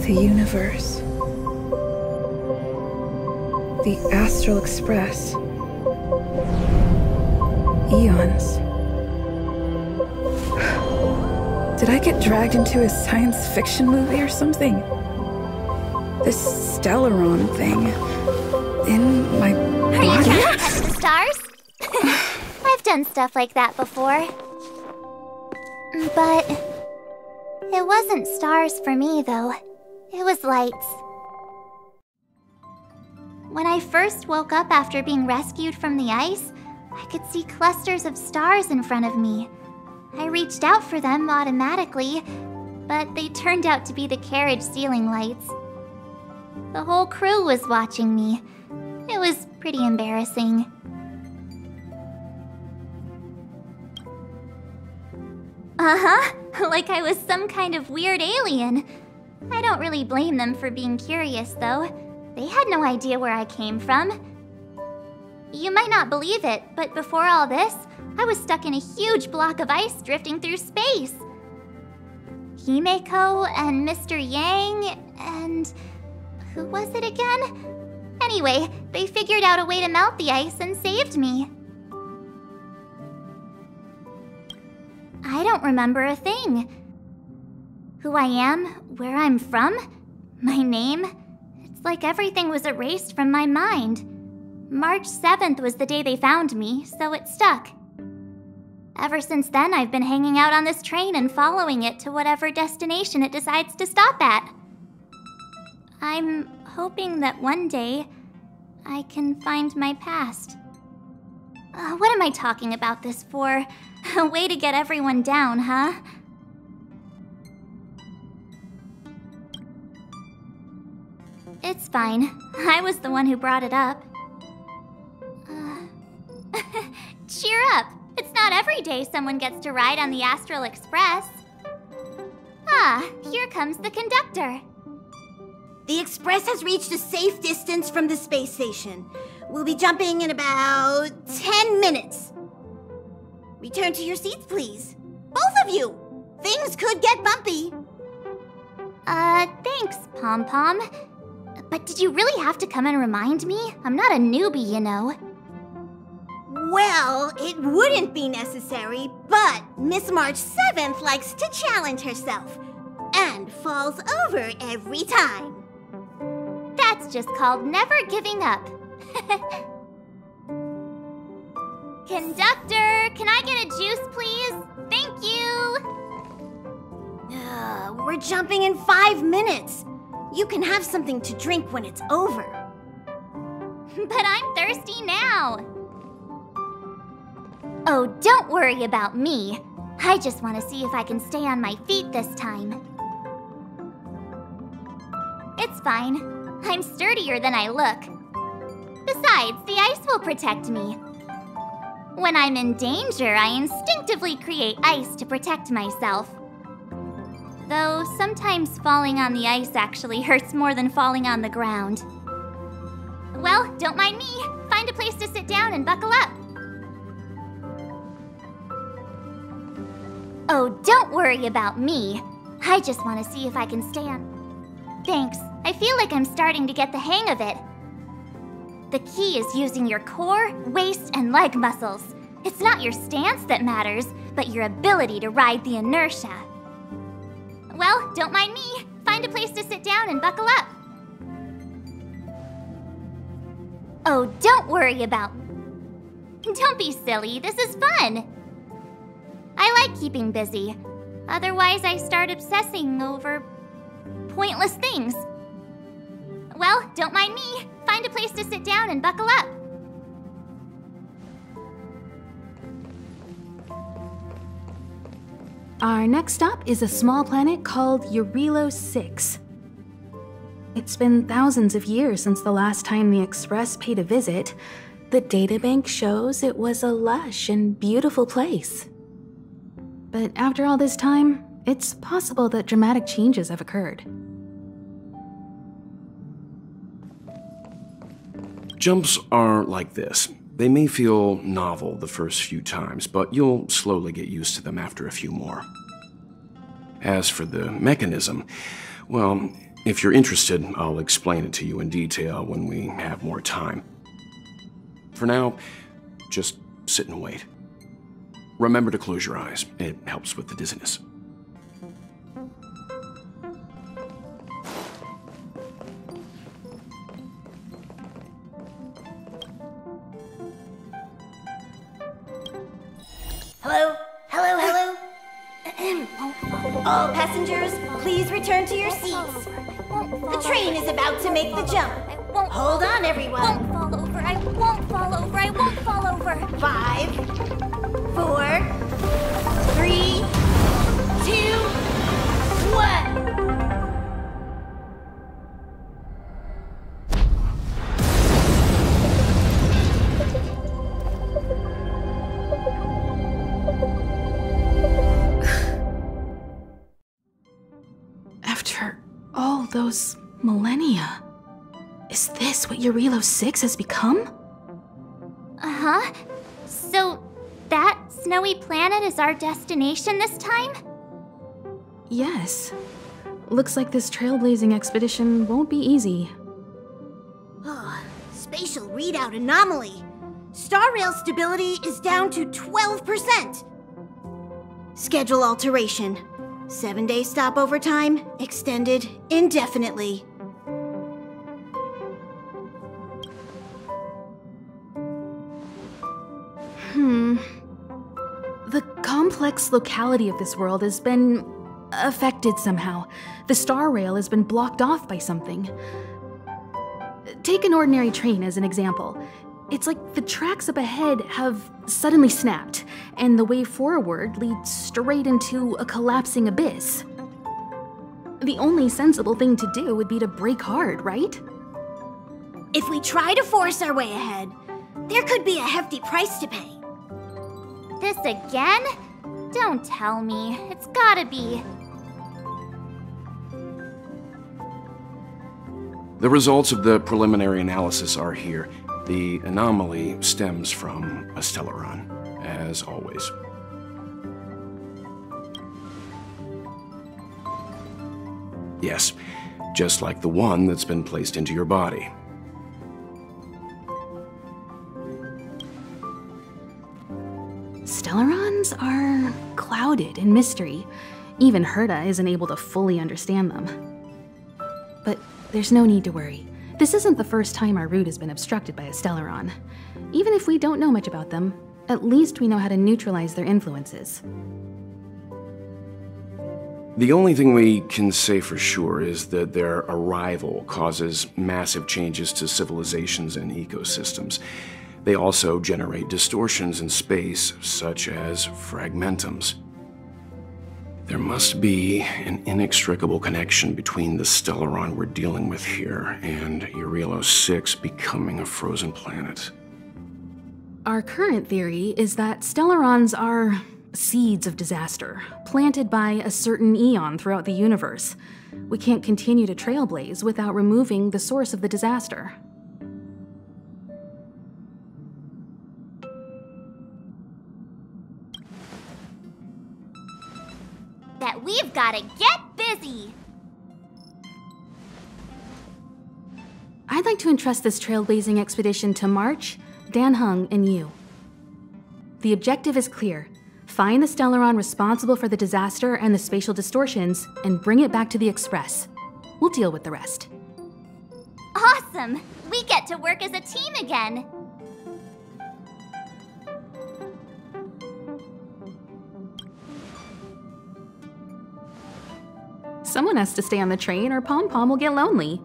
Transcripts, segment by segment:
The universe. The Astral Express. Eons. Did I get dragged into a science fiction movie or something? This Stellaron thing in my body? Are you trying to touch the stars? I've done stuff like that before. But it wasn't stars for me, though. It was lights. When I first woke up after being rescued from the ice, I could see clusters of stars in front of me. I reached out for them automatically, but they turned out to be the carriage ceiling lights. The whole crew was watching me. It was pretty embarrassing. Like I was some kind of weird alien. I don't really blame them for being curious, though. They had no idea where I came from. You might not believe it, but before all this, I was stuck in a huge block of ice drifting through space. Himeko and Mr. Yang and... who was it again? Anyway, they figured out a way to melt the ice and saved me. I don't remember a thing. Who I am, where I'm from, my name, it's like everything was erased from my mind. March 7th was the day they found me, so it stuck. Ever since then, I've been hanging out on this train and following it to whatever destination it decides to stop at. I'm hoping that one day I can find my past. What am I talking about this for? A way to get everyone down, huh? It's fine. I was the one who brought it up. Cheer up! It's not every day someone gets to ride on the Astral Express. Ah, here comes the conductor. The Express has reached a safe distance from the space station. We'll be jumping in about 10 minutes. Return to your seats, please. Both of you! Things could get bumpy. Thanks, Pom-Pom. But did you really have to come and remind me? I'm not a newbie, you know. Well, it wouldn't be necessary, but Miss March 7th likes to challenge herself and falls over every time. That's just called never giving up. Conductor, can I get a juice, please? Thank you! We're jumping in 5 minutes. You can have something to drink when it's over. But I'm thirsty now. Oh, don't worry about me. I just want to see if I can stay on my feet this time. It's fine. I'm sturdier than I look. Besides, the ice will protect me. When I'm in danger, I instinctively create ice to protect myself. Though sometimes falling on the ice actually hurts more than falling on the ground. Well, don't mind me. Find a place to sit down and buckle up. Oh, don't worry about me. I just want to see if I can stay on. Thanks. I feel like I'm starting to get the hang of it. The key is using your core, waist, and leg muscles. It's not your stance that matters, but your ability to ride the inertia. Well, don't mind me. Find a place to sit down and buckle up. Oh, don't worry about... Don't be silly. This is fun. I like keeping busy. Otherwise, I start obsessing over pointless things. Well, don't mind me. Find a place to sit down and buckle up. Our next stop is a small planet called Yarilo 6. It's been thousands of years since the last time the Express paid a visit. The databank shows it was a lush and beautiful place. But after all this time, it's possible that dramatic changes have occurred. Jumps are like this. They may feel novel the first few times, but you'll slowly get used to them after a few more. As for the mechanism, well, If you're interested, I'll explain it to you in detail when we have more time. For now, just sit and wait. Remember to close your eyes. It helps with the dizziness. Hello? Hello, hello? All passengers, please return to your seats. The train is about to make the jump. Hold on, everyone. I won't fall over. I won't fall over. I won't fall over. 5, 4, 3, 2, 1. After all those millennia, is this what Ⅵ has become? Uh-huh. So, that snowy planet is our destination this time? Yes. Looks like this trailblazing expedition won't be easy. Oh, spatial readout anomaly. Star rail stability is down to 12%. Schedule alteration. 7-day stopover time extended indefinitely. The complex locality of this world has been affected somehow. The star rail has been blocked off by something. Take an ordinary train as an example. It's like the tracks up ahead have suddenly snapped, and the way forward leads straight into a collapsing abyss. The only sensible thing to do would be to brake hard, right? If we try to force our way ahead, there could be a hefty price to pay. This again? Don't tell me. It's gotta be. The results of the preliminary analysis are here. The anomaly stems from a stellaron, as always. Yes, just like the one that's been placed into your body. Stellarons are clouded in mystery. Even Ⅵ isn't able to fully understand them. But there's no need to worry. This isn't the first time our route has been obstructed by a stellaron. Even if we don't know much about them, at least we know how to neutralize their influences. The only thing we can say for sure is that their arrival causes massive changes to civilizations and ecosystems. They also generate distortions in space, such as fragmentums. There must be an inextricable connection between the stellaron we're dealing with here and Ⅵ becoming a frozen planet. Our current theory is that stellarons are seeds of disaster, planted by a certain eon throughout the universe. We can't continue to trailblaze without removing the source of the disaster. That we've gotta get busy! I'd like to entrust this trailblazing expedition to March, Dan Heng, and you. The objective is clear. Find the stellaron responsible for the disaster and the spatial distortions, and bring it back to the Express. We'll deal with the rest. Awesome! We get to work as a team again! Someone has to stay on the train or Pom Pom will get lonely.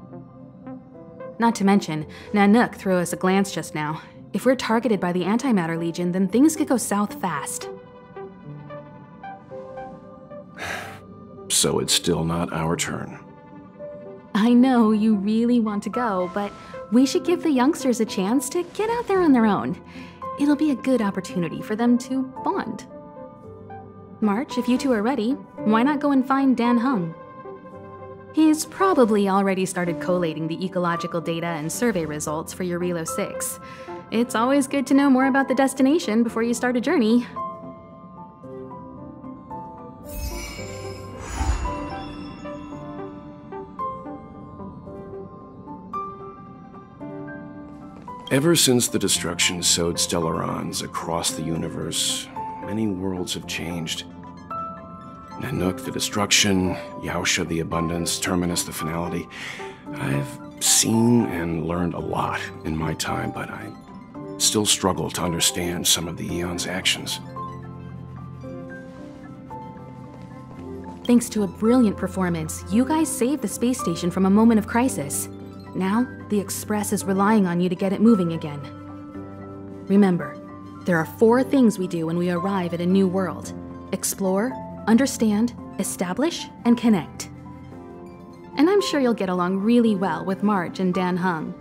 Not to mention, Nanook threw us a glance just now. If we're targeted by the Antimatter Legion, then things could go south fast. So it's still not our turn. I know you really want to go, but we should give the youngsters a chance to get out there on their own. It'll be a good opportunity for them to bond. March, if you two are ready, why not go and find Dan Heng? He's probably already started collating the ecological data and survey results for Ⅵ It's always good to know more about the destination before you start a journey. Ever since the destruction sowed stellarons across the universe, many worlds have changed. Nanook, the destruction, Yaosha, the abundance, Terminus, the finality. I've seen and learned a lot in my time, but I still struggle to understand some of the Aeon's actions. Thanks to a brilliant performance, you guys saved the space station from a moment of crisis. Now, the Express is relying on you to get it moving again. Remember, there are 4 things we do when we arrive at a new world: explore, understand, establish, and connect. And I'm sure you'll get along really well with March and Dan Hung.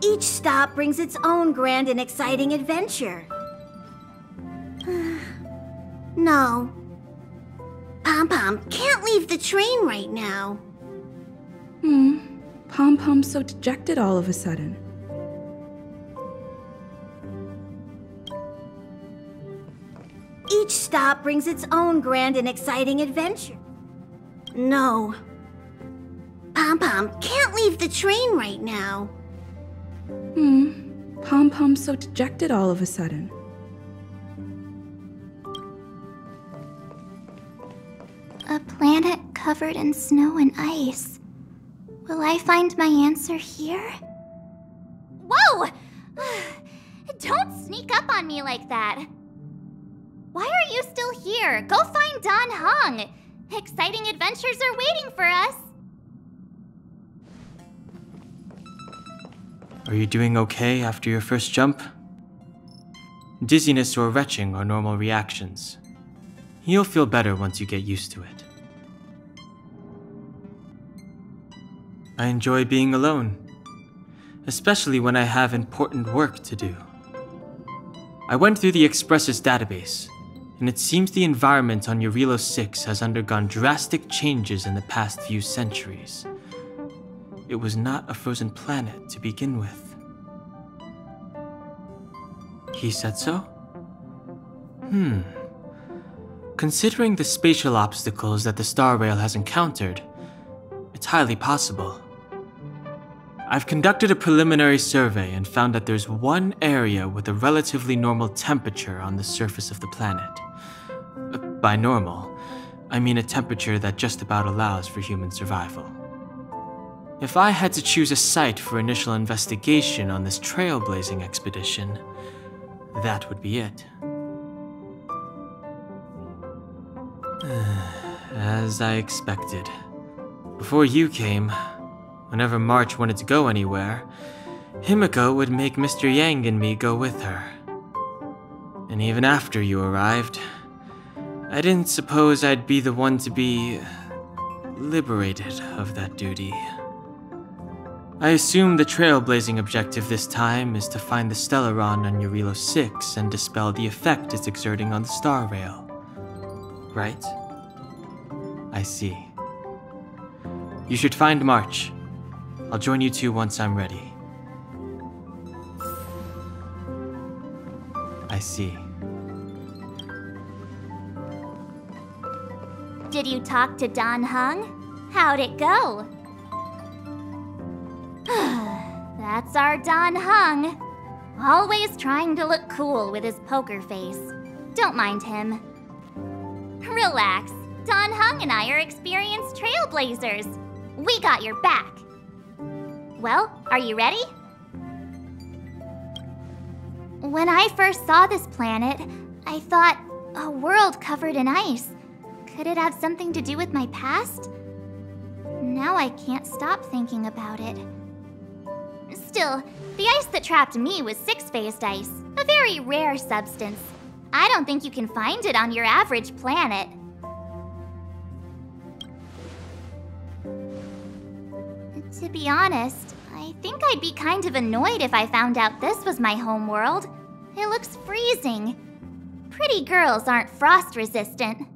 Each stop brings its own grand and exciting adventure. No. Pom-Pom can't leave the train right now. Pom-Pom's so dejected all of a sudden. Each stop brings its own grand and exciting adventure. No. Pom-Pom can't leave the train right now. Pom-Pom's so dejected all of a sudden. A planet covered in snow and ice. Will I find my answer here? Whoa! Don't sneak up on me like that. Why are you still here? Go find Dan Hung. Exciting adventures are waiting for us. Are you doing okay after your first jump? Dizziness or retching are normal reactions. You'll feel better once you get used to it. I enjoy being alone, especially when I have important work to do. I went through the Express's database, and it seems the environment on Yarilo 6 has undergone drastic changes in the past few centuries. It was not a frozen planet to begin with. He said so? Considering the spatial obstacles that the Star Rail has encountered, it's highly possible. I've conducted a preliminary survey and found that there's one area with a relatively normal temperature on the surface of the planet. By normal, I mean a temperature that just about allows for human survival. If I had to choose a site for initial investigation on this trailblazing expedition, that would be it. As I expected. Before you came, whenever March wanted to go anywhere, Himiko would make Mr. Yang and me go with her. And even after you arrived, I didn't suppose I'd be the one to be liberated of that duty. I assume the trailblazing objective this time is to find the Stellaron on Yarilo 6 and dispel the effect it's exerting on the Star Rail. Right? I see. You should find March. I'll join you two once I'm ready. I see. Did you talk to Dan Hung? How'd it go? That's our Dan Hung. Always trying to look cool with his poker face. Don't mind him. Relax. Dan Hung and I are experienced trailblazers. We got your back. Well, are you ready? When I first saw this planet, I thought, a world covered in ice. Could it have something to do with my past? Now I can't stop thinking about it. Still, the ice that trapped me was six-phased ice, a very rare substance. I don't think you can find it on your average planet. To be honest, I think I'd be kind of annoyed if I found out this was my home world. It looks freezing. Pretty girls aren't frost-resistant.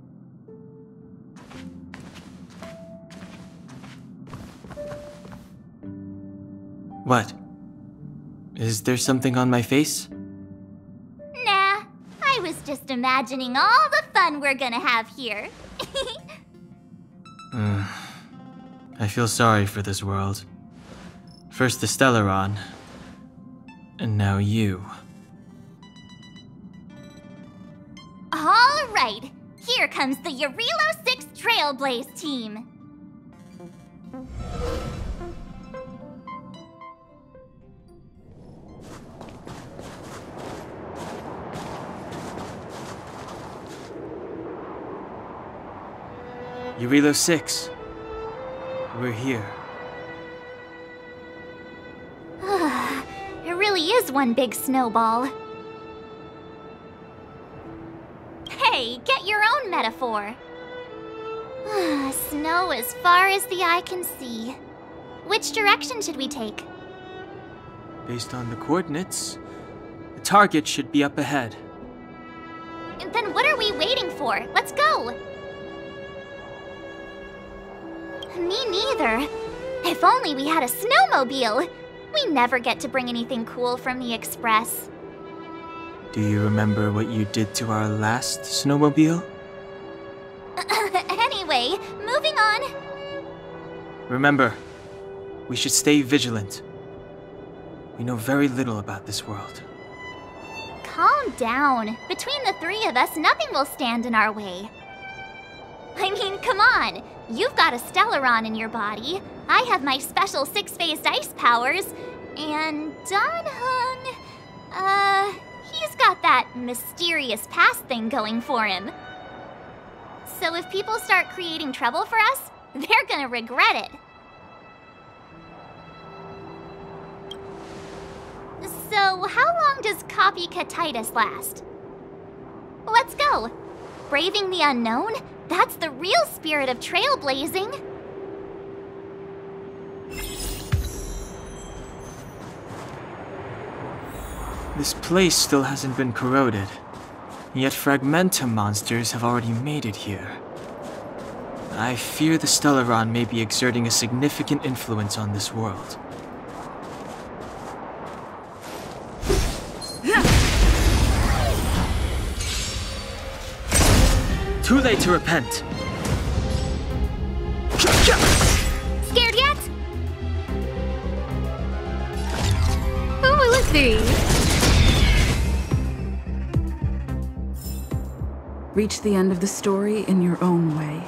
What? Is there something on my face? Nah, I was just imagining all the fun we're gonna have here. I feel sorry for this world. First the Stellaron, and now you. All right, here comes the Ⅵ Trailblaze team. ⅕ we're here. It really is one big snowball. Hey, get your own metaphor. Snow as far as the eye can see. Which direction should we take? Based on the coordinates, the target should be up ahead. Then what are we waiting for? Let's go! Me neither. If only we had a snowmobile. We never get to bring anything cool from the Express. Do you remember what you did to our last snowmobile? Anyway, moving on. Remember, we should stay vigilant. We know very little about this world. Calm down. Between the three of us, nothing will stand in our way. I mean, come on. You've got a Stellaron in your body. I have my special six-phased ice powers. And Danhung, he's got that mysterious past thing going for him. So if people start creating trouble for us, they're gonna regret it. So how long does copycatitis last? Let's go. Braving the unknown? That's the real spirit of trailblazing. This place still hasn't been corroded, yet Fragmentum monsters have already made it here. I fear the Stellaron may be exerting a significant influence on this world. Too late to repent. Scared yet? Who will it be? Reach the end of the story in your own way.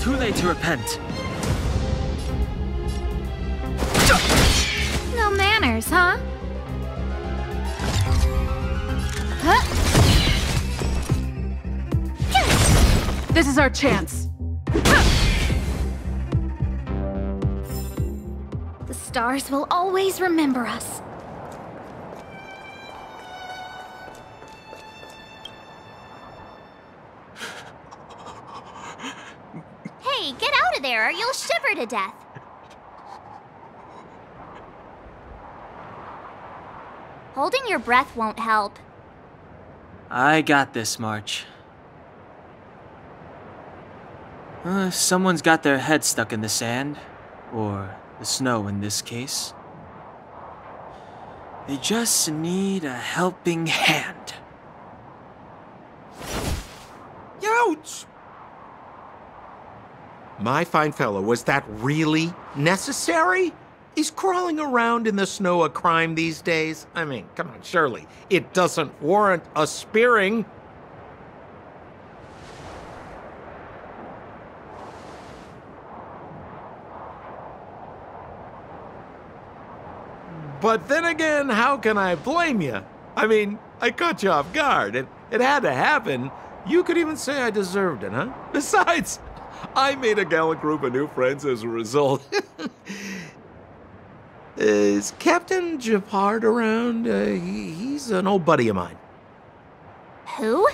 Too late to repent. No manners, huh? This is our chance. The stars will always remember us. Hey, get out of there or you'll shiver to death. Holding your breath won't help. I got this, March. Someone's got their head stuck in the sand, or the snow in this case. They just need a helping hand. Ouch! My fine fellow, was that really necessary? Is crawling around in the snow a crime these days? I mean, come on, surely it doesn't warrant a spearing. But then again, how can I blame you? I mean, I caught you off guard. It had to happen. You could even say I deserved it, huh? Besides, I made a gallant group of new friends as a result. Is Captain Japard around? He's an old buddy of mine. Who?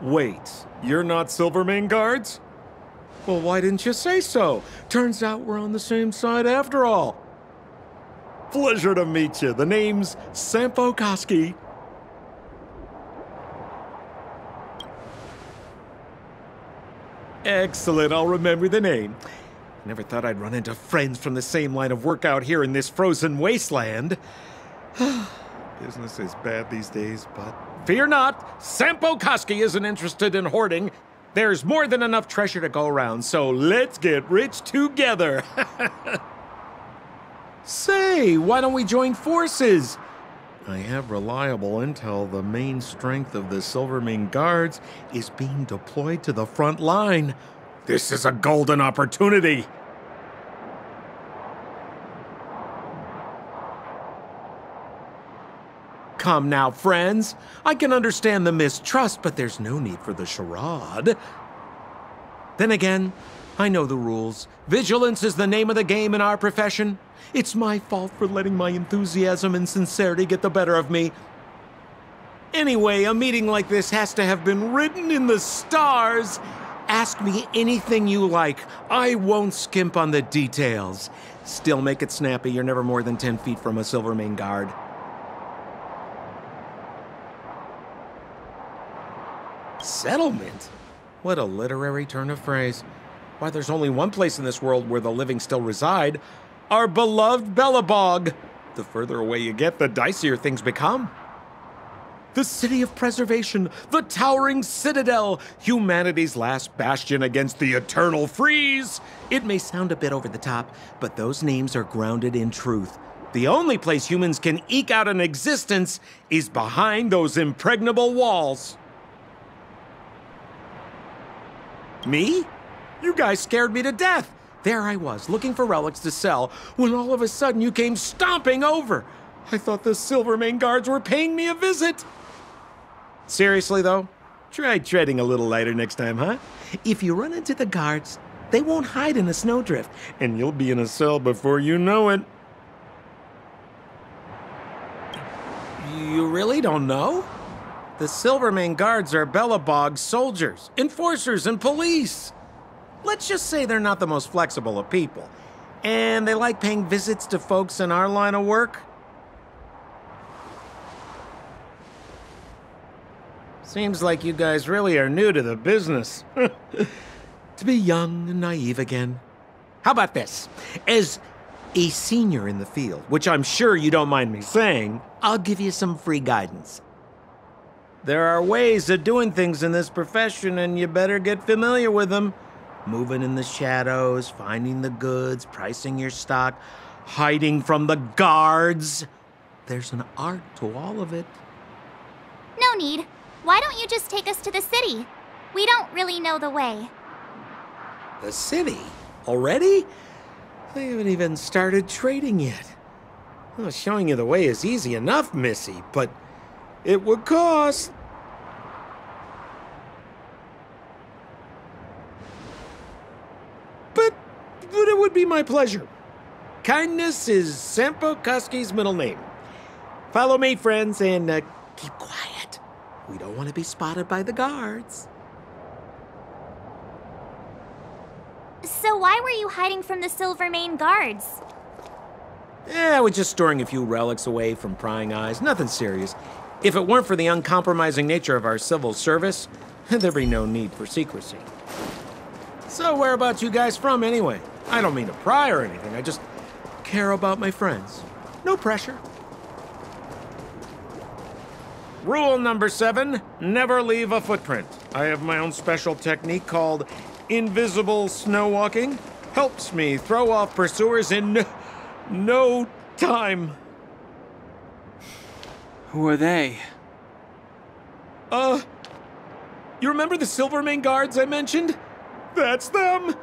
Wait, you're not Silvermane Guards? Well, why didn't you say so? Turns out we're on the same side after all. Pleasure to meet you. The name's Sampo Koski. Excellent, I'll remember the name. Never thought I'd run into friends from the same line of work out here in this frozen wasteland. Business is bad these days, but fear not, Sampo Koski isn't interested in hoarding. There's more than enough treasure to go around, so let's get rich together. Say, why don't we join forces? I have reliable intel the main strength of the Silvermane Guards is being deployed to the front line. This is a golden opportunity. Come now, friends. I can understand the mistrust, but there's no need for the charade. Then again, I know the rules. Vigilance is the name of the game in our profession. It's my fault for letting my enthusiasm and sincerity get the better of me. Anyway, a meeting like this has to have been written in the stars. Ask me anything you like. I won't skimp on the details. Still make it snappy. You're never more than 10 feet from a Silvermane Guard. Settlement? What a literary turn of phrase. Why, there's only one place in this world where the living still reside. Our beloved Belobog. The further away you get, the dicier things become. The city of preservation, the towering citadel, humanity's last bastion against the eternal freeze. It may sound a bit over the top, but those names are grounded in truth. The only place humans can eke out an existence is behind those impregnable walls. Me? You guys scared me to death. There I was, looking for relics to sell, when all of a sudden you came stomping over. I thought the Silvermane Guards were paying me a visit. Seriously, though, try treading a little lighter next time, huh? If you run into the guards, they won't hide in a snowdrift, and you'll be in a cell before you know it. You really don't know? The Silvermane Guards are Belobog's soldiers, enforcers, and police. Let's just say they're not the most flexible of people, and they like paying visits to folks in our line of work. Seems like you guys really are new to the business. To be young and naive again. How about this? As a senior in the field, which I'm sure you don't mind me saying, I'll give you some free guidance. There are ways of doing things in this profession, and you better get familiar with them. Moving in the shadows, finding the goods, pricing your stock, hiding from the guards. There's an art to all of it. No need. Why don't you just take us to the city? We don't really know the way. The city? Already? They haven't even started trading yet. Well, showing you the way is easy enough, Missy, but it would cost. But it would be my pleasure. Kindness is Sampo Koski's middle name. Follow me, friends, and keep quiet. We don't want to be spotted by the guards. So why were you hiding from the Silvermane Guards? I was just storing a few relics away from prying eyes. Nothing serious. If it weren't for the uncompromising nature of our civil service, there'd be no need for secrecy. So whereabouts you guys from, anyway? I don't mean to pry or anything. I just care about my friends. No pressure. Rule number 7, never leave a footprint. I have my own special technique called invisible snow walking. Helps me throw off pursuers in no time. Who are they? You remember the Silvermane Guards I mentioned? That's them!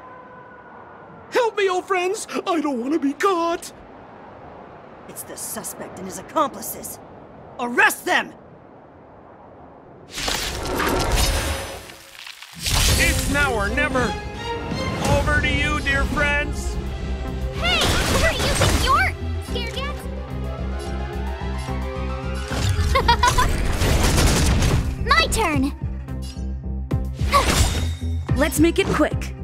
Help me, old friends! I don't want to be caught! It's the suspect and his accomplices. Arrest them! It's now or never. Over to you, dear friends. Hey, who are you think you're scared yet? My turn. Let's make it quick.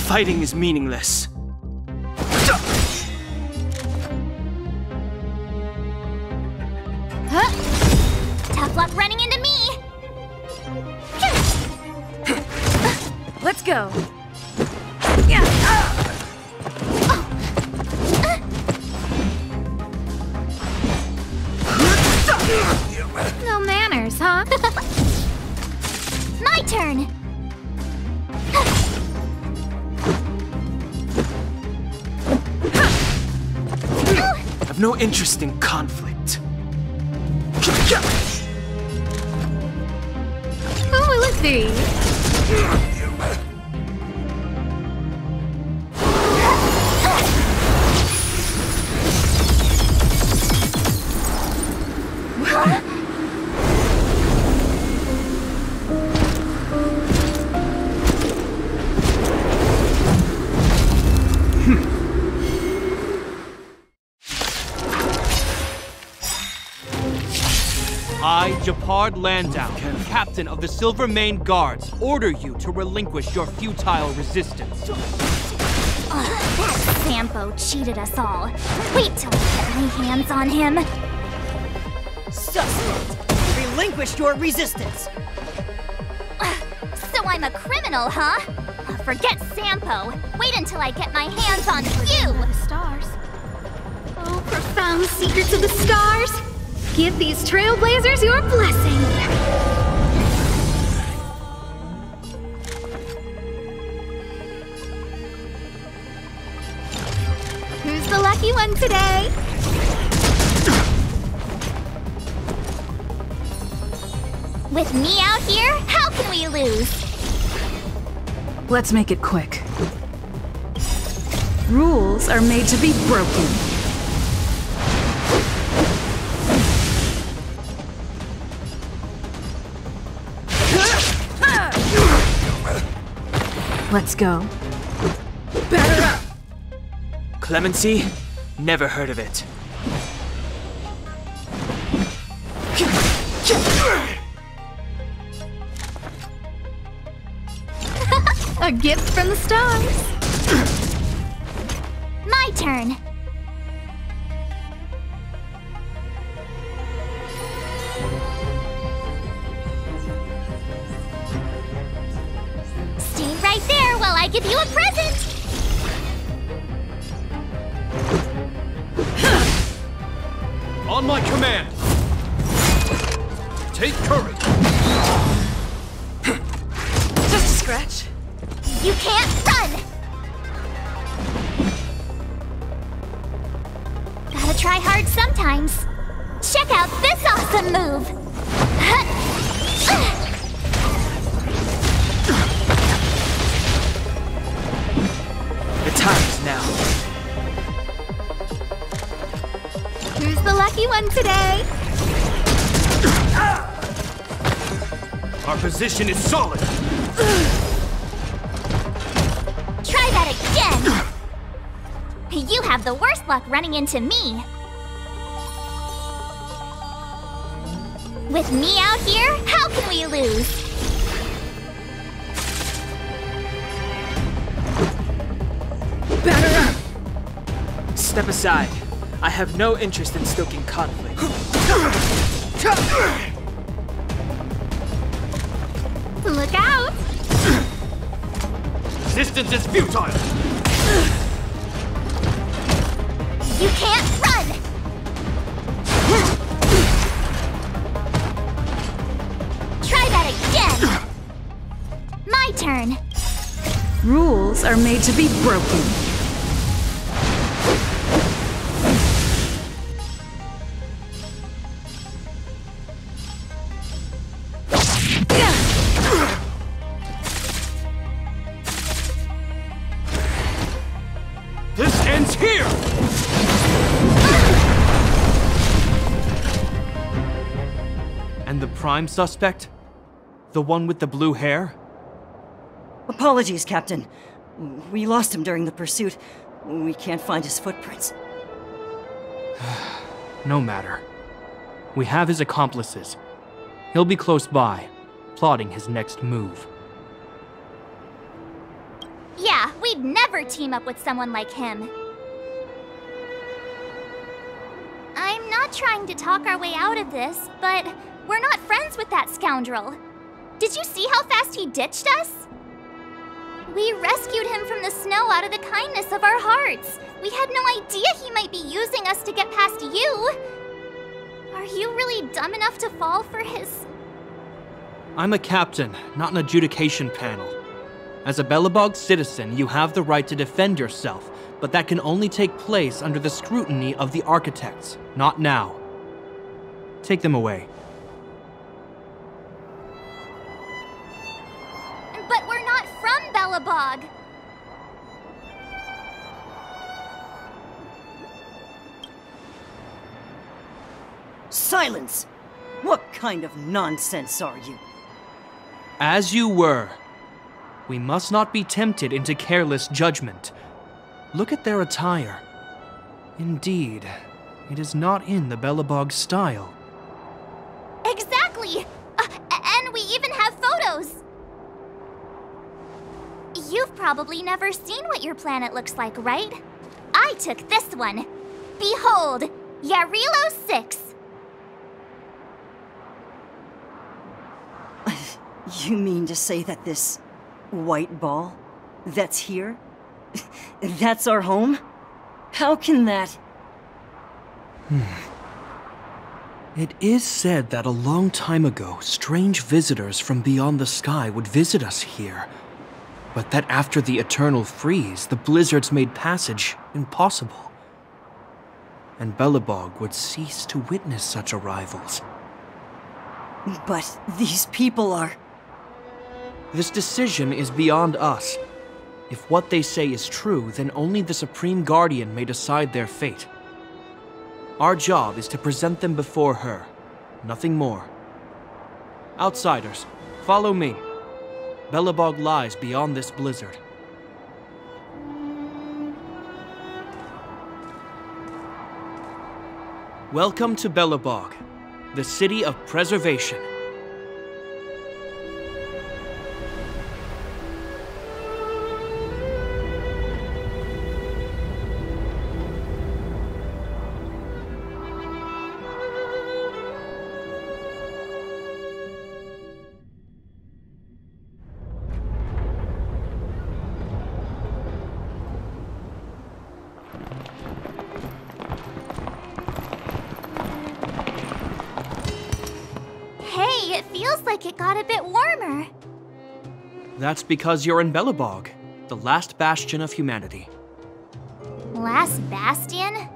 Fighting is meaningless. Tough luck running into me. Let's go. No manners, huh? My turn. I've no interest in conflict. Who will it be? I, Japard Landau, captain of the Silver Mane Guards, order you to relinquish your futile resistance. That Sampo cheated us all. Wait till I get my hands on him. Suspect! Relinquish your resistance! So I'm a criminal, huh? Forget Sampo. Wait until I get my hands on you! The stars. Oh, profound secrets of the stars! Give these trailblazers your blessing! Who's the lucky one today? With me out here, how can we lose? Let's make it quick. Rules are made to be broken. Let's go. Batter up! Clemency? Never heard of it. A gift from the stars. My turn. Stay right there while I give you a present. On my command! Take courage! Just a scratch. You can't run. Gotta try hard sometimes. Check out this awesome move. The time is now. Who's the lucky one today? Our position is solid! Try that again! You have the worst luck running into me. With me out here, how can we lose? Batter up! Step aside. I have no interest in stoking conflict. Look out! Resistance is futile! You can't run! Try that again! My turn! Rules are made to be broken. This Here! And the prime suspect? The one with the blue hair? Apologies, Captain. We lost him during the pursuit. We can't find his footprints. No matter. We have his accomplices. He'll be close by, plotting his next move. Yeah, we'd never team up with someone like him. I'm not trying to talk our way out of this, but we're not friends with that scoundrel. Did you see how fast he ditched us? We rescued him from the snow out of the kindness of our hearts. We had no idea he might be using us to get past you. Are you really dumb enough to fall for his... I'm a captain, not an adjudication panel. As a Belobog citizen, you have the right to defend yourself, but that can only take place under the scrutiny of the architects, not now. Take them away. But we're not from Belobog. Silence! What kind of nonsense are you? As you were. We must not be tempted into careless judgment. Look at their attire. Indeed, it is not in the Belobog style. Exactly! And we even have photos! You've probably never seen what your planet looks like, right? I took this one. Behold, Yarilo-6. You mean to say that this white ball that's here, that's our home? How can that... It is said that a long time ago, strange visitors from beyond the sky would visit us here. But that after the eternal freeze, the blizzards made passage impossible. And Belobog would cease to witness such arrivals. But these people are... This decision is beyond us. If what they say is true, then only the Supreme Guardian may decide their fate. Our job is to present them before her, nothing more. Outsiders, follow me. Belobog lies beyond this blizzard. Welcome to Belobog, the city of preservation. It feels like it got a bit warmer. That's because you're in Belobog, the last bastion of humanity. Last bastion?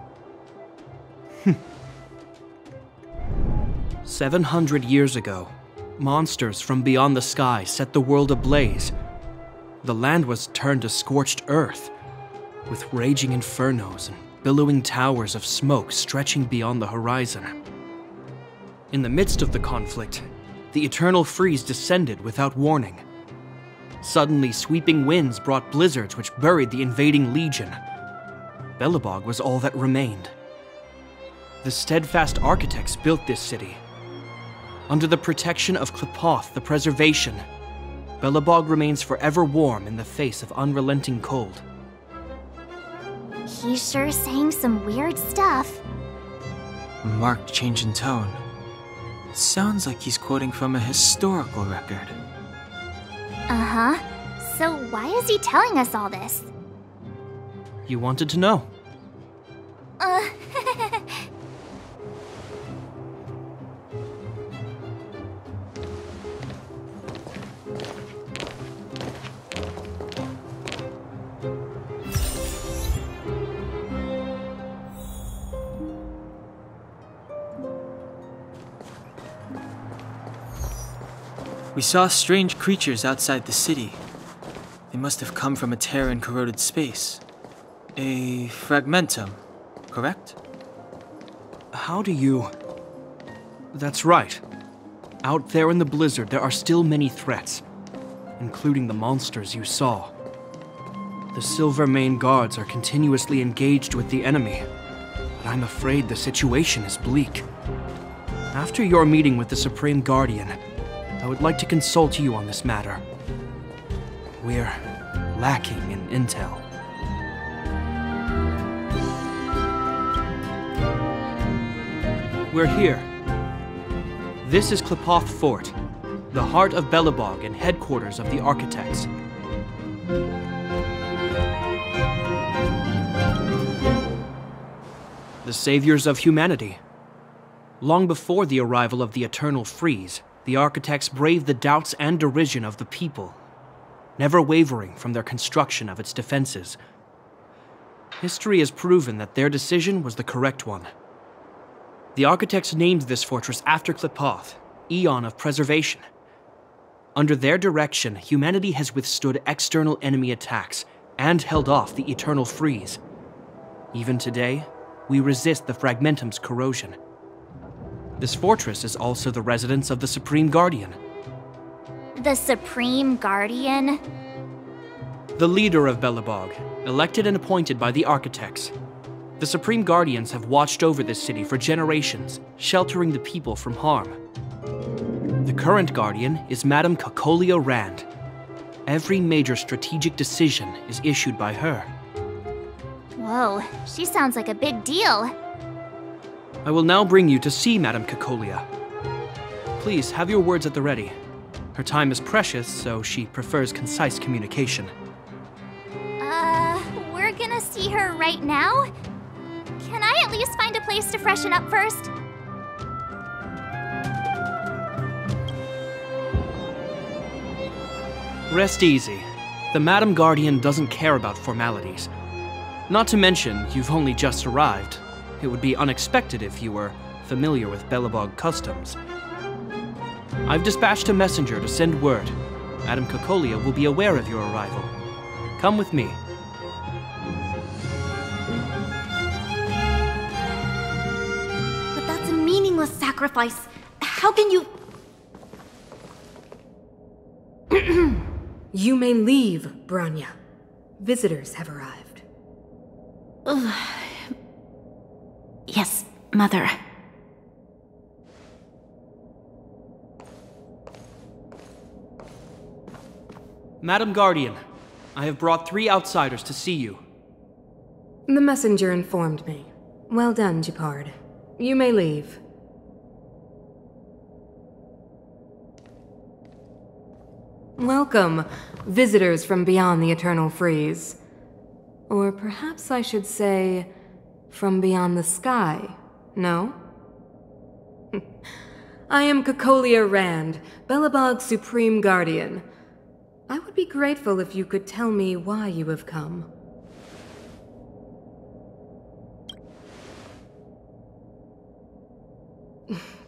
700 years ago, monsters from beyond the sky set the world ablaze. The land was turned to scorched earth, with raging infernos and billowing towers of smoke stretching beyond the horizon. In the midst of the conflict, the eternal freeze descended without warning. Suddenly, sweeping winds brought blizzards which buried the invading legion. Belobog was all that remained. The steadfast architects built this city. Under the protection of Klepoth, the preservation, Belobog remains forever warm in the face of unrelenting cold. He's sure saying some weird stuff. A marked change in tone. It sounds like he's quoting from a historical record. Uh-huh. So why is he telling us all this? You wanted to know. We saw strange creatures outside the city. They must have come from a tear in corroded space. A fragmentum, correct? How do you... That's right. Out there in the blizzard, there are still many threats, including the monsters you saw. The Silvermane guards are continuously engaged with the enemy, but I'm afraid the situation is bleak. After your meeting with the Supreme Guardian, I would like to consult you on this matter. We're lacking in intel. We're here. This is Klepoth Fort, the heart of Belobog and headquarters of the Architects. The saviors of humanity. Long before the arrival of the Eternal Freeze, the Architects braved the doubts and derision of the people, never wavering from their construction of its defenses. History has proven that their decision was the correct one. The Architects named this fortress after Klepoth, Aeon of Preservation. Under their direction, humanity has withstood external enemy attacks and held off the Eternal Freeze. Even today, we resist the Fragmentum's corrosion. This fortress is also the residence of the Supreme Guardian. The Supreme Guardian? The leader of Belobog, elected and appointed by the Architects. The Supreme Guardians have watched over this city for generations, sheltering the people from harm. The current Guardian is Madame Kakolia Rand. Every major strategic decision is issued by her. Whoa, she sounds like a big deal. I will now bring you to see Madame Kakolia. Please have your words at the ready. Her time is precious, so she prefers concise communication. We're gonna see her right now? Can I at least find a place to freshen up first? Rest easy. The Madam Guardian doesn't care about formalities. Not to mention, you've only just arrived. It would be unexpected if you were familiar with Belobog customs. I've dispatched a messenger to send word. Madame Kakolia will be aware of your arrival. Come with me. But that's a meaningless sacrifice. How can you... You may leave, Branya. Visitors have arrived. Yes, Mother. Madam Guardian, I have brought 3 outsiders to see you. The messenger informed me. Well done, Gepard. You may leave. Welcome, visitors from beyond the Eternal Freeze. Or perhaps I should say, from beyond the sky, no? I am Kakolia Rand, Belobog's Supreme Guardian. I would be grateful if you could tell me why you have come.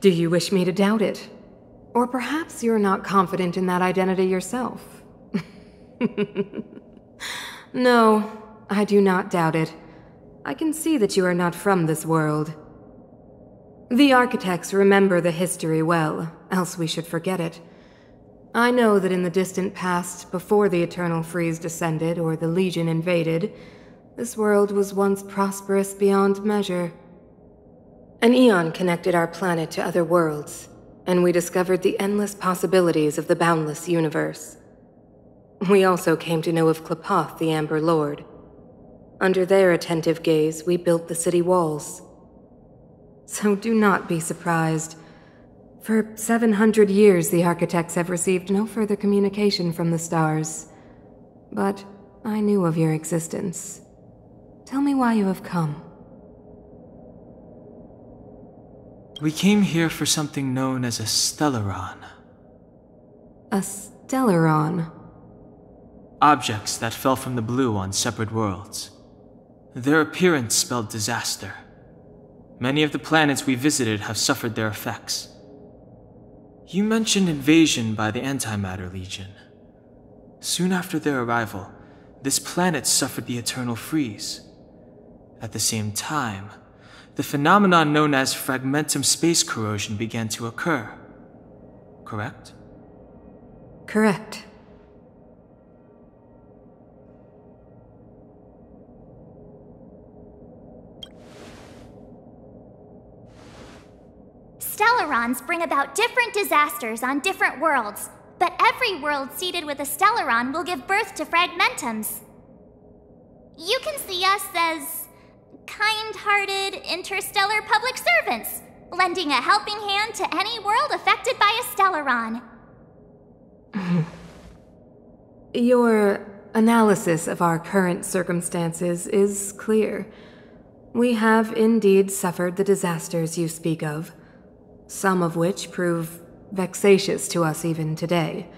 Do you wish me to doubt it? Or perhaps you're not confident in that identity yourself? No, I do not doubt it. I can see that you are not from this world. The Architects remember the history well, else we should forget it. I know that in the distant past, before the Eternal Freeze descended or the Legion invaded, this world was once prosperous beyond measure. An eon connected our planet to other worlds, and we discovered the endless possibilities of the boundless universe. We also came to know of Klepoth, the Amber Lord. Under their attentive gaze, we built the city walls. So do not be surprised. For 700 years, the Architects have received no further communication from the stars. But I knew of your existence. Tell me why you have come. We came here for something known as a Stellaron. A Stellaron? Objects that fell from the blue on separate worlds. Their appearance spelled disaster. Many of the planets we visited have suffered their effects. You mentioned invasion by the Antimatter Legion. Soon after their arrival, this planet suffered the Eternal Freeze. At the same time, the phenomenon known as fragmentum space corrosion began to occur. Correct? Correct. Stellarons bring about different disasters on different worlds, but every world seeded with a Stellaron will give birth to fragmentums. You can see us as kind-hearted interstellar public servants, lending a helping hand to any world affected by a Stellaron. Your analysis of our current circumstances is clear. We have indeed suffered the disasters you speak of, some of which prove vexatious to us even today.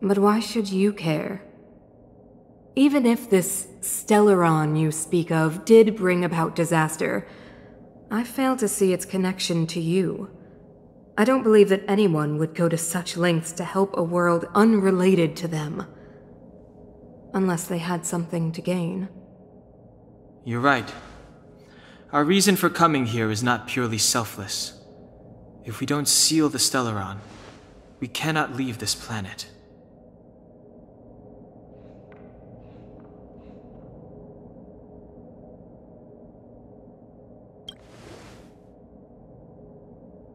But why should you care? Even if this Stellaron you speak of did bring about disaster, I fail to see its connection to you. I don't believe that anyone would go to such lengths to help a world unrelated to them. Unless they had something to gain. You're right. Our reason for coming here is not purely selfless. If we don't seal the Stellaron, we cannot leave this planet.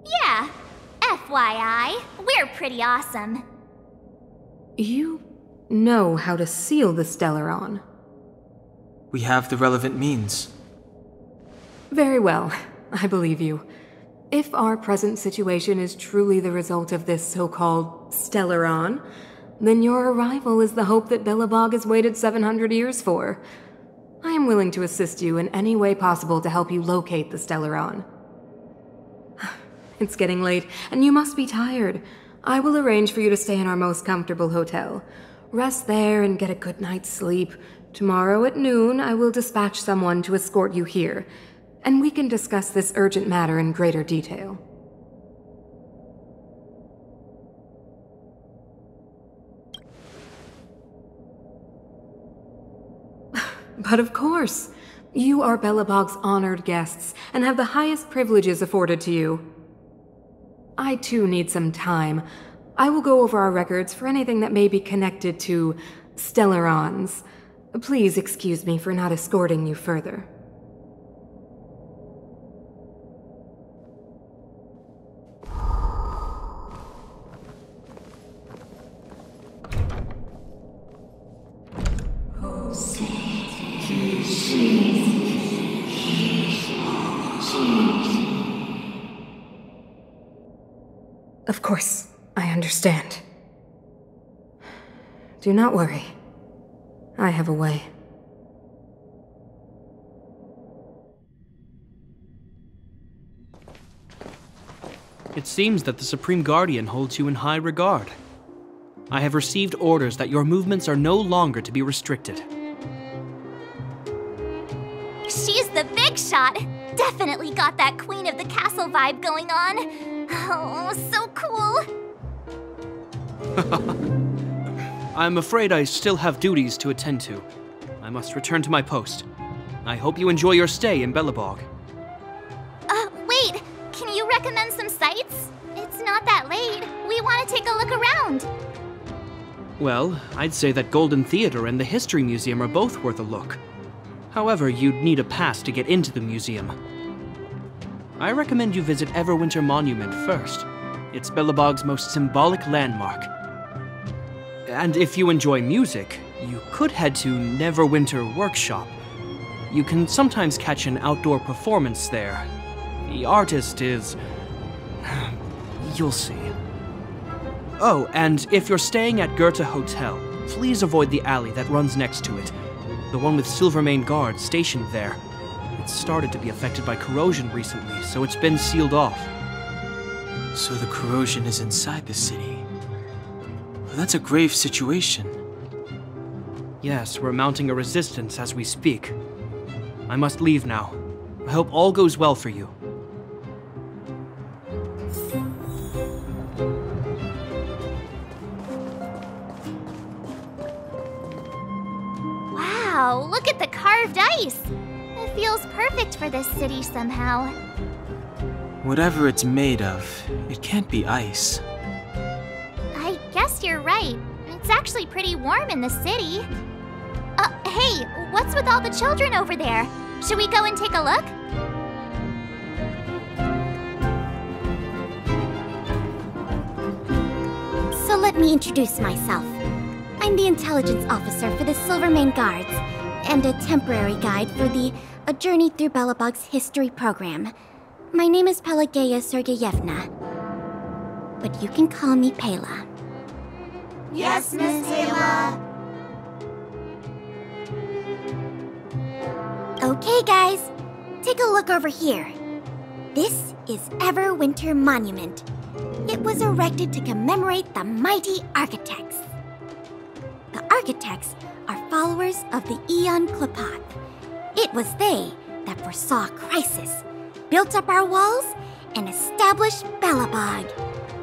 Yeah, FYI, we're pretty awesome. You know how to seal the Stellaron. We have the relevant means. Very well, I believe you. If our present situation is truly the result of this so-called Stellaron, then your arrival is the hope that Belobog has waited 700 years for. I am willing to assist you in any way possible to help you locate the Stellaron. It's getting late, and you must be tired. I will arrange for you to stay in our most comfortable hotel. Rest there and get a good night's sleep. Tomorrow at noon, I will dispatch someone to escort you here, and we can discuss this urgent matter in greater detail. But of course, you are Belobog's honored guests and have the highest privileges afforded to you. I too need some time. I will go over our records for anything that may be connected to Stellarons. Please excuse me for not escorting you further. Of course, I understand. Do not worry. I have a way. It seems that the Supreme Guardian holds you in high regard. I have received orders that your movements are no longer to be restricted. She's the big shot! Definitely got that Queen of the Castle vibe going on. Oh, so cool! I'm afraid I still have duties to attend to. I must return to my post. I hope you enjoy your stay in Belobog. Wait! Can you recommend some sites? It's not that late. We want to take a look around. Well, I'd say that Golden Theater and the History Museum are both worth a look. However, you'd need a pass to get into the museum. I recommend you visit Everwinter Monument first. It's Belobog's most symbolic landmark. And if you enjoy music, you could head to Neverwinter Workshop. You can sometimes catch an outdoor performance there. The artist is... you'll see. Oh, and if you're staying at Goethe Hotel, please avoid the alley that runs next to it. The one with Silvermane guards stationed there. It's started to be affected by corrosion recently, so it's been sealed off. So the corrosion is inside the city. Well, that's a grave situation. Yes, we're mounting a resistance as we speak. I must leave now. I hope all goes well for you. Wow, look at the carved ice! feels perfect for this city somehow. Whatever it's made of, it can't be ice. I guess you're right. It's actually pretty warm in the city. Hey, what's with all the children over there? Should we go and take a look? So let me introduce myself. I'm the intelligence officer for the Silvermane Guards, and a temporary guide for the A Journey Through Belobog's history program. My name is Pelageya Sergeyevna, but you can call me Pela. Yes, Miss Pela. Okay, guys, take a look over here. This is Everwinter Monument. It was erected to commemorate the mighty architects. The architects are followers of the ⅵ. It was they that foresaw crisis, built up our walls, and established Belobog,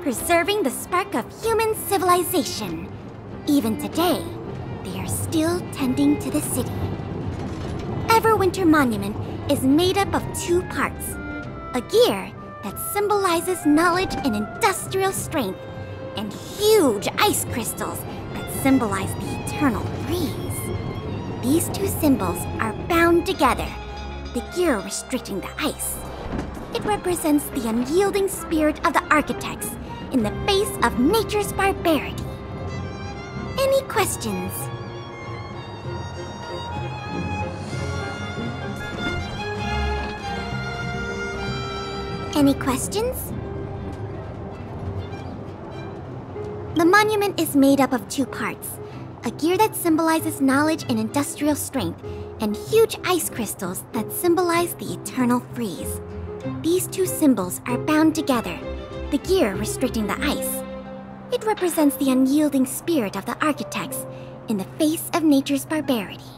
preserving the spark of human civilization. Even today, they are still tending to the city. Everwinter Monument is made up of 2 parts. A gear that symbolizes knowledge and industrial strength, and huge ice crystals that symbolize the eternal freeze. These 2 symbols are bound together, the gear restricting the ice. It represents the unyielding spirit of the architects in the face of nature's barbarity. Any questions? Any questions? The monument is made up of 2 parts. A gear that symbolizes knowledge and industrial strength, and huge ice crystals that symbolize the eternal freeze. These 2 symbols are bound together, the gear restricting the ice. It represents the unyielding spirit of the architects in the face of nature's barbarity.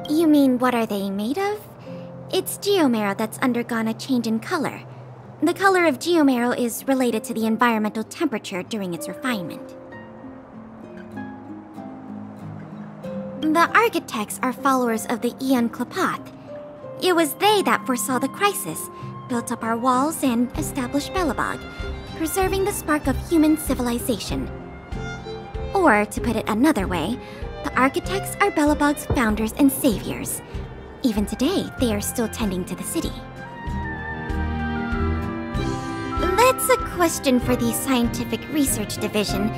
You mean, what are they made of? It's geomarrow that's undergone a change in color. The color of geomarrow is related to the environmental temperature during its refinement. The architects are followers of the ⅵ. It was they that foresaw the crisis, built up our walls, and established Belobog, preserving the spark of human civilization. Or, to put it another way, the architects are Belobog's founders and saviors. Even today, they are still tending to the city. That's a question for the Scientific Research Division,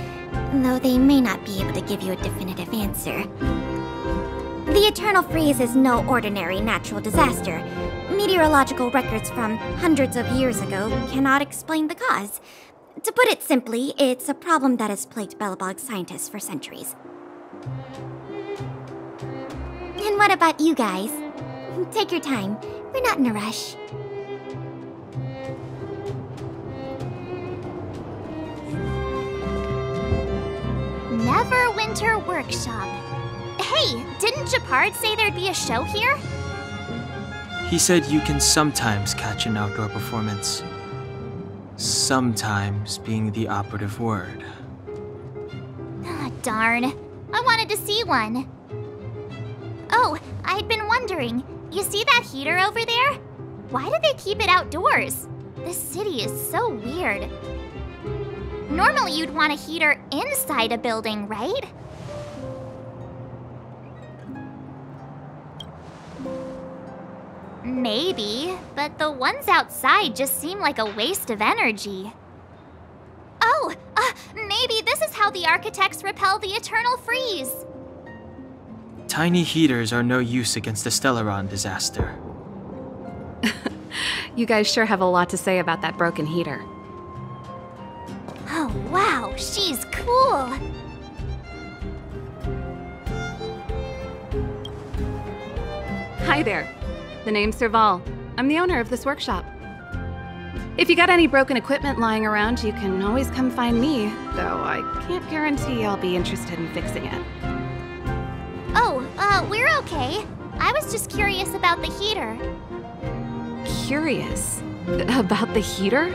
though they may not be able to give you a definitive answer. The Eternal Freeze is no ordinary natural disaster. Meteorological records from hundreds of years ago cannot explain the cause. To put it simply, it's a problem that has plagued Belobog scientists for centuries. And what about you guys? Take your time. We're not in a rush. Neverwinter Workshop. Hey, didn't Japard say there'd be a show here? He said you can sometimes catch an outdoor performance. Sometimes being the operative word. Ah, darn. I wanted to see one. Oh, I'd been wondering. You see that heater over there? Why do they keep it outdoors? This city is so weird. Normally you'd want a heater inside a building, right? Maybe, but the ones outside just seem like a waste of energy. Oh, maybe this is how the architects repel the eternal freeze. Tiny heaters are no use against the Stellaron disaster. You guys sure have a lot to say about that broken heater. Oh, wow, she's cool. Hi there. The name's Serval. I'm the owner of this workshop. If you got any broken equipment lying around, you can always come find me, though I can't guarantee I'll be interested in fixing it. Oh, we're okay. I was just curious about the heater. Curious? About the heater?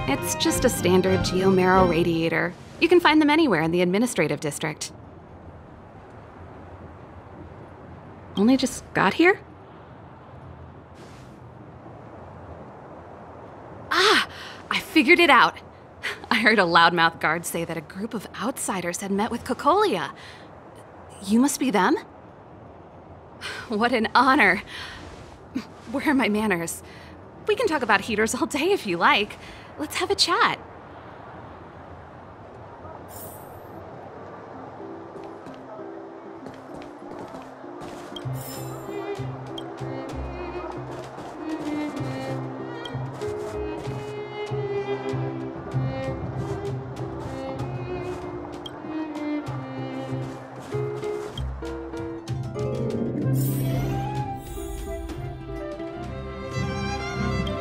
It's just a standard geomarrow radiator. You can find them anywhere in the administrative district. only just got here? Ah! I figured it out! I heard a loudmouth guard say that a group of outsiders had met with Cocolia. You must be them? What an honor. Where are my manners? We can talk about heaters all day if you like. Let's have a chat.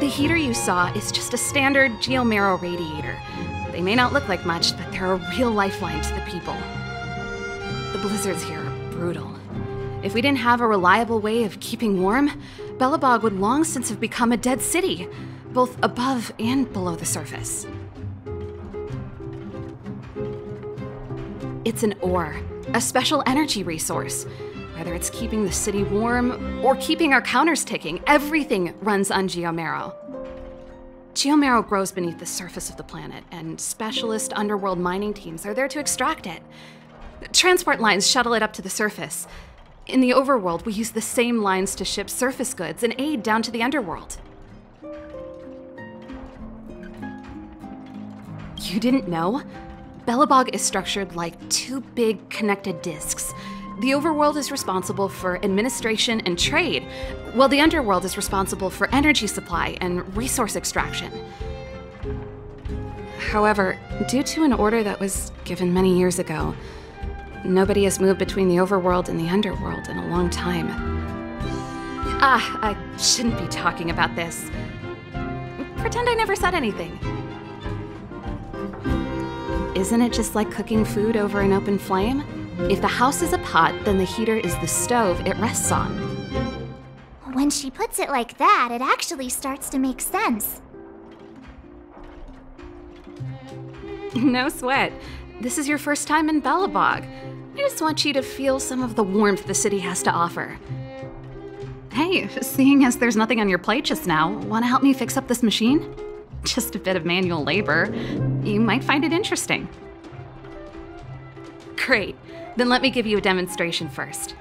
The heater you saw is just a standard geomarrow radiator. They may not look like much, but they're a real lifeline to the people. The blizzards here are brutal. If we didn't have a reliable way of keeping warm, Belobog would long since have become a dead city, both above and below the surface. It's an ore, a special energy resource. Whether it's keeping the city warm or keeping our counters ticking, everything runs on geomarrow. Geomarrow grows beneath the surface of the planet, and specialist underworld mining teams are there to extract it. Transport lines shuttle it up to the surface. In the overworld, we use the same lines to ship surface goods and aid down to the underworld. You didn't know? Belobog is structured like two big connected disks. The overworld is responsible for administration and trade, while the underworld is responsible for energy supply and resource extraction. However, due to an order that was given many years ago, nobody has moved between the overworld and the underworld in a long time. I shouldn't be talking about this. Pretend I never said anything. Isn't it just like cooking food over an open flame? If the house is a pot, then the heater is the stove it rests on. When she puts it like that, it actually starts to make sense. No sweat. This is your first time in Belobog. I just want you to feel some of the warmth the city has to offer. Hey, seeing as there's nothing on your plate just now, want to help me fix up this machine? Just a bit of manual labor. You might find it interesting. Great. Then let me give you a demonstration first.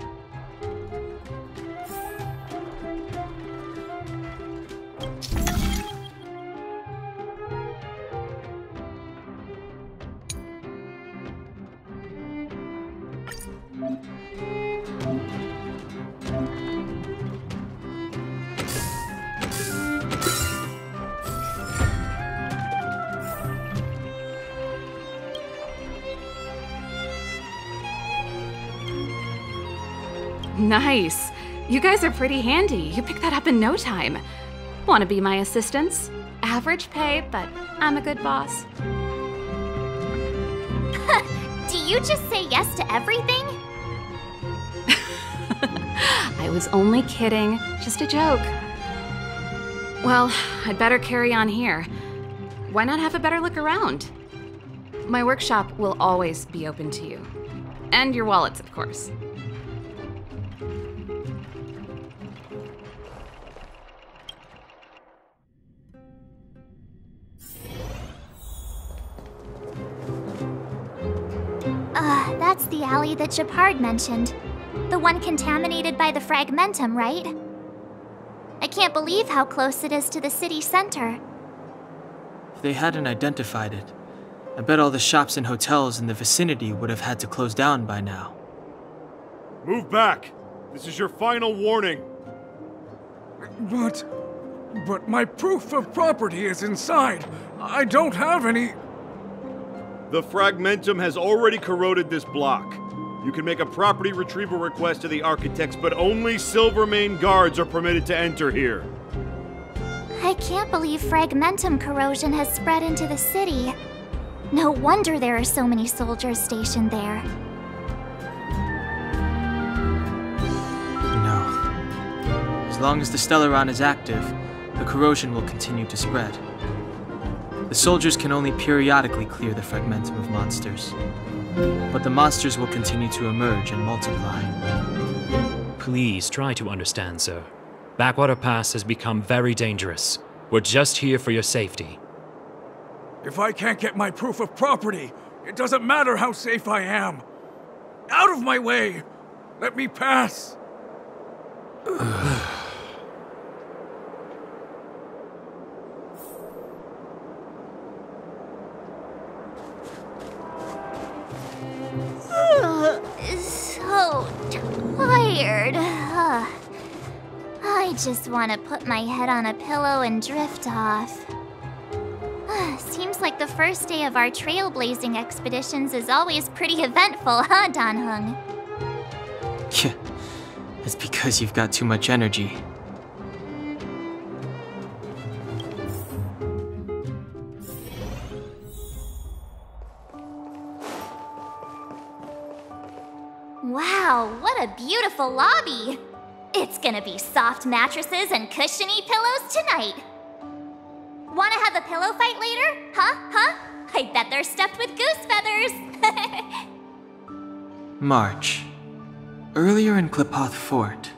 Nice. You guys are pretty handy. You picked that up in no time. Want to be my assistants? Average pay, but I'm a good boss. Do you just say yes to everything? I was only kidding. Just a joke. Well, I'd better carry on here. Why not have a better look around? My workshop will always be open to you. And your wallets, of course. That's the alley that Japard mentioned. The one contaminated by the fragmentum, right? I can't believe how close it is to the city center. If they hadn't identified it, I bet all the shops and hotels in the vicinity would have had to close down by now. Move back! This is your final warning! But my proof of property is inside. I don't have any... The fragmentum has already corroded this block. You can make a property retrieval request to the architects, but only Silvermane guards are permitted to enter here. I can't believe fragmentum corrosion has spread into the city. No wonder there are so many soldiers stationed there. No. As long as the Stellaron is active, the corrosion will continue to spread. The soldiers can only periodically clear the fragmentum of monsters, but the monsters will continue to emerge and multiply. Please try to understand, sir. Backwater Pass has become very dangerous. We're just here for your safety. If I can't get my proof of property, it doesn't matter how safe I am. Out of my way! Let me pass! So tired. I just want to put my head on a pillow and drift off. Seems like the first day of our trailblazing expeditions is always pretty eventful, huh, Dan-hung? Yeah, it's because you've got too much energy. Wow, what a beautiful lobby! It's gonna be soft mattresses and cushiony pillows tonight. Wanna have a pillow fight later? Huh? I bet they're stuffed with goose feathers! March. Earlier in Klipoth Fort.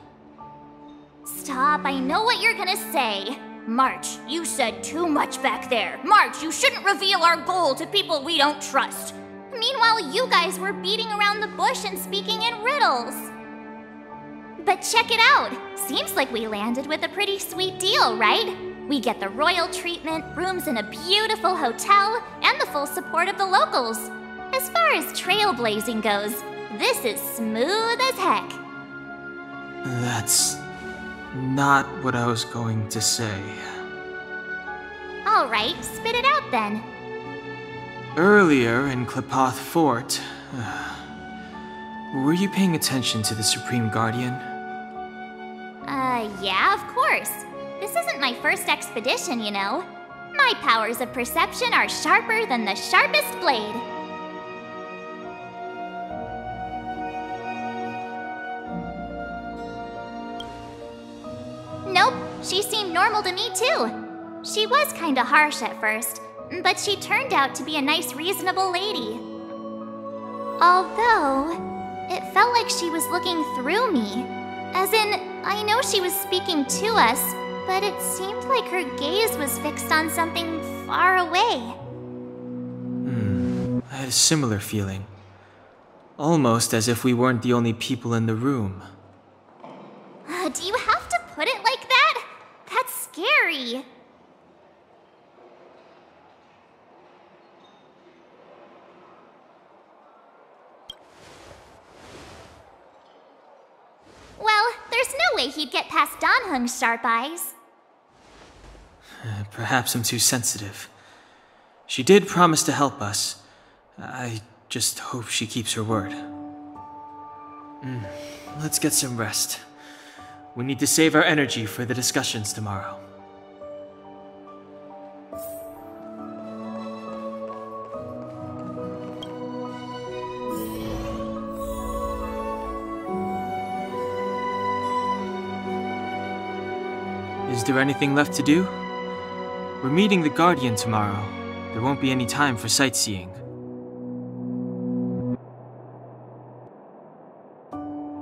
Stop, I know what you're gonna say. March, you said too much back there. March, you shouldn't reveal our goal to people we don't trust. Meanwhile, you guys were beating around the bush and speaking in riddles. But check it out. Seems like we landed with a pretty sweet deal, right? We get the royal treatment, rooms in a beautiful hotel, and the full support of the locals. As far as trailblazing goes, this is smooth as heck. That's not what I was going to say. Alright, spit it out then. Earlier in Klipoth Fort, were you paying attention to the Supreme Guardian? Yeah, of course. This isn't my first expedition, you know. My powers of perception are sharper than the sharpest blade. Nope, she seemed normal to me too. She was kinda harsh at first, but she turned out to be a nice, reasonable lady. Although, it felt like she was looking through me. As in, I know she was speaking to us, but it seemed like her gaze was fixed on something far away. I had a similar feeling. Almost as if we weren't the only people in the room. Do you have to put it like that? That's scary. Well, there's no way he'd get past Dan-hung's sharp eyes. Perhaps I'm too sensitive. She did promise to help us. I just hope she keeps her word. Let's get some rest. We need to save our energy for the discussions tomorrow. Is there anything left to do? We're meeting the Guardian tomorrow. There won't be any time for sightseeing.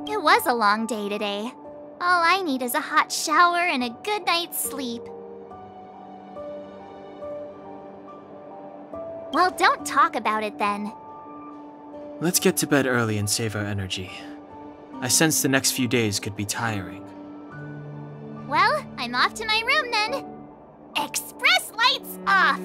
It was a long day today. All I need is a hot shower and a good night's sleep. Well, don't talk about it then. Let's get to bed early and save our energy. I sense the next few days could be tiring. Well, I'm off to my room then. Express lights off!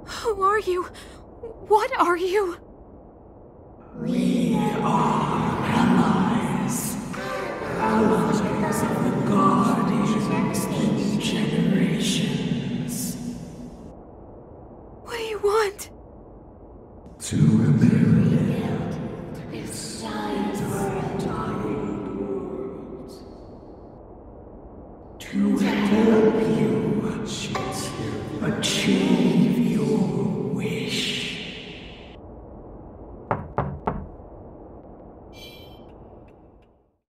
Who are you? What are you? We are allies. Allies of the Guardians in generations. What do you want? To rebuild this time world. To help you achieve your wish.